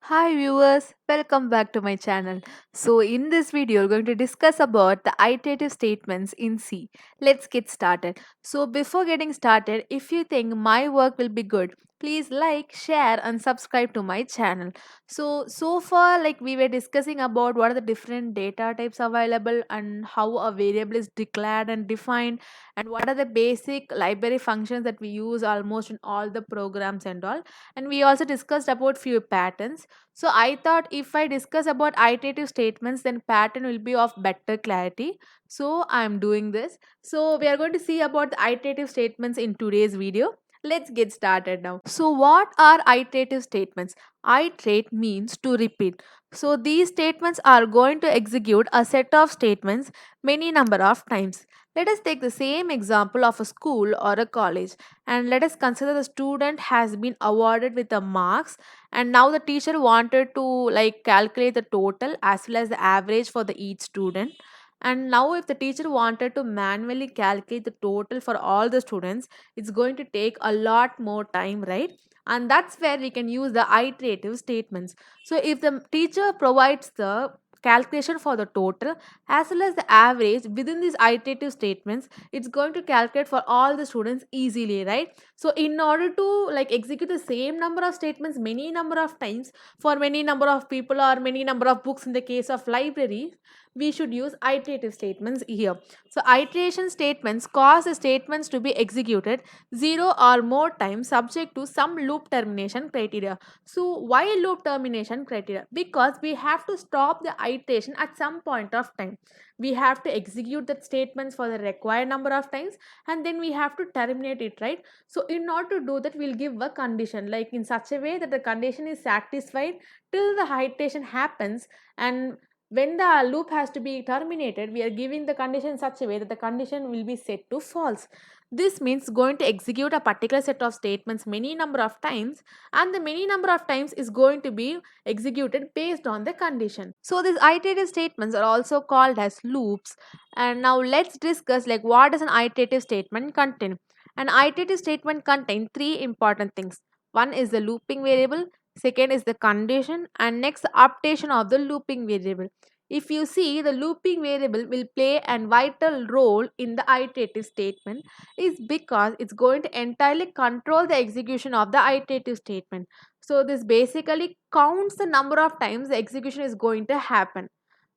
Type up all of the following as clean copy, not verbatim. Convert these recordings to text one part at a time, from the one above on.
Hi viewers, welcome back to my channel. So in this video we're going to discuss about the iterative statements in C. Let's get started. So before getting started, if you think my work will be good, please like, share and subscribe to my channel. So far like we were discussing about what are the different data types available and how a variable is declared and defined and what are the basic library functions that we use almost in all the programs and all, and we also discussed about few patterns. So I thought if I discuss about iterative statements, then pattern will be of better clarity. So I am doing this. So we are going to see about the iterative statements in today's video. Let's get started now. So what are iterative statements? Iterate means to repeat. So these statements are going to execute a set of statements many number of times. Let us take the same example of a school or a college, and let us consider the student has been awarded with the marks, and now the teacher wanted to like calculate the total as well as the average for the each student. And now if the teacher wanted to manually calculate the total for all the students, it's going to take a lot more time, right? And that's where we can use the iterative statements. So if the teacher provides the calculation for the total as well as the average within these iterative statements, it's going to calculate for all the students easily, right? So in order to like execute the same number of statements many number of times for many number of people or many number of books in the case of library, we should use iterative statements here. So iteration statements cause the statements to be executed zero or more times subject to some loop termination criteria. So why loop termination criteria? Because we have to stop the iteration at some point of time. We have to execute that statements for the required number of times, and then we have to terminate it, right? So in order to do that, we'll give a condition like in such a way that the condition is satisfied till the iteration happens, and when the loop has to be terminated, we are giving the condition in such a way that the condition will be set to false. This means going to execute a particular set of statements many number of times, and the many number of times is going to be executed based on the condition. So these iterative statements are also called as loops. And now let's discuss like what does an iterative statement contain. An iterative statement contains three important things. One is the looping variable, second is the condition, and next the updation of the looping variable. If you see, the looping variable will play a vital role in the iterative statement is because it's going to entirely control the execution of the iterative statement. So this basically counts the number of times the execution is going to happen.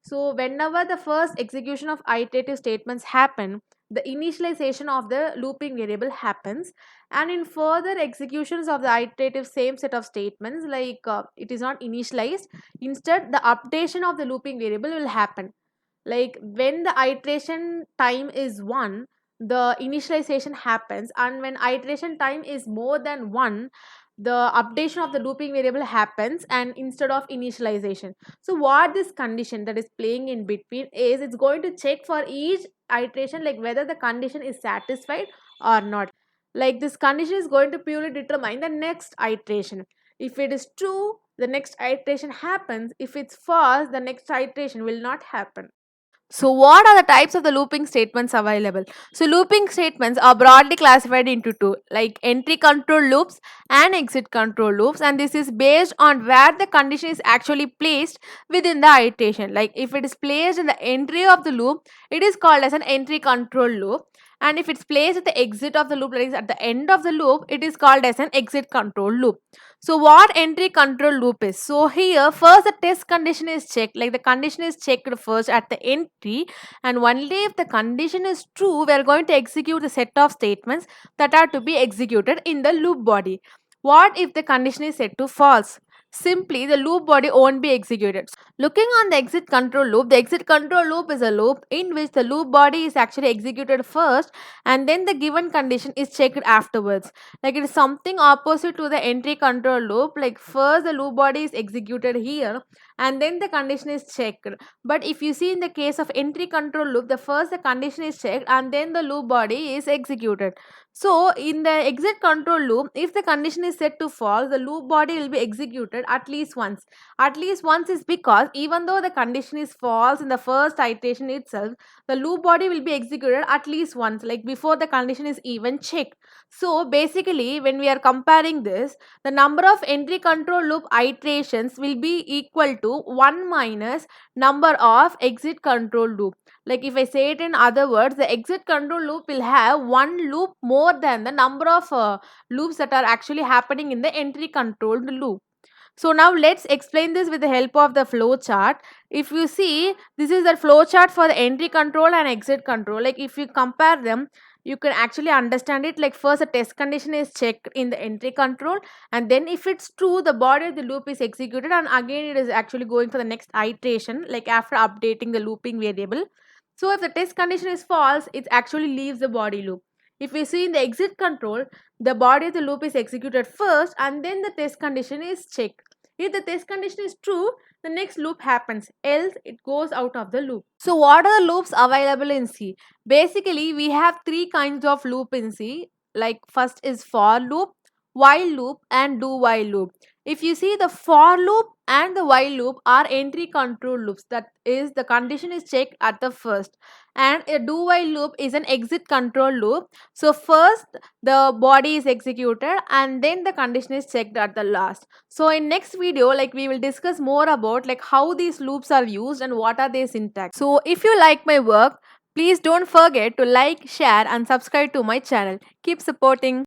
So whenever the first execution of iterative statements happen, the initialization of the looping variable happens, and in further executions of the iterative same set of statements like it is not initialized, instead the updation of the looping variable will happen. Like when the iteration time is 1, the initialization happens, and when iteration time is more than 1, the updation of the looping variable happens and instead of initialization. So what this condition that is playing in between is, it's going to check for each iteration like whether the condition is satisfied or not. Like this condition is going to purely determine the next iteration. If it is true, the next iteration happens. If it's false, the next iteration will not happen. So, what are the types of the looping statements available? So, looping statements are broadly classified into two, like entry control loops and exit control loops, and this is based on where the condition is actually placed within the iteration. Like, if it is placed in the entry of the loop, it is called as an entry control loop, and if it's placed at the exit of the loop, that is at the end of the loop, it is called as an exit control loop. So what entry control loop is? So here first the test condition is checked, like the condition is checked first at the entry, and only if the condition is true we are going to execute the set of statements that are to be executed in the loop body. What if the condition is set to false? Simply the loop body won't be executed. Looking on the exit control loop, the exit control loop is a loop in which the loop body is actually executed first and then the given condition is checked afterwards. Like it is something opposite to the entry control loop. Like first the loop body is executed here and then the condition is checked. But if you see in the case of entry control loop, the first the condition is checked and then the loop body is executed. So, in the exit control loop, if the condition is set to false, the loop body will be executed at least once. At least once is because even though the condition is false in the first iteration itself, the loop body will be executed at least once, like before the condition is even checked. So, basically, when we are comparing this, the number of entry control loop iterations will be equal to 1 minus number of exit control loop. Like if I say it in other words, the exit control loop will have one loop more than the number of loops that are actually happening in the entry controlled loop. So now let's explain this with the help of the flow chart. If you see, this is the flow chart for the entry control and exit control. Like if you compare them, you can actually understand it. Like first a test condition is checked in the entry control, and then if it's true, the body of the loop is executed, and again it is actually going for the next iteration, like after updating the looping variable. So if the test condition is false, it actually leaves the body loop. If we see in the exit control, the body of the loop is executed first and then the test condition is checked. If the test condition is true, the next loop happens, else it goes out of the loop. So what are the loops available in C? Basically, we have three kinds of loop in C. Like first is for loop, while loop and do while loop. If you see, the for loop and the while loop are entry control loops, that is the condition is checked at the first, and a do while loop is an exit control loop. So first the body is executed and then the condition is checked at the last. So in next video, like we will discuss more about like how these loops are used and what are their syntax. So if you like my work, please don't forget to like, share and subscribe to my channel. Keep supporting.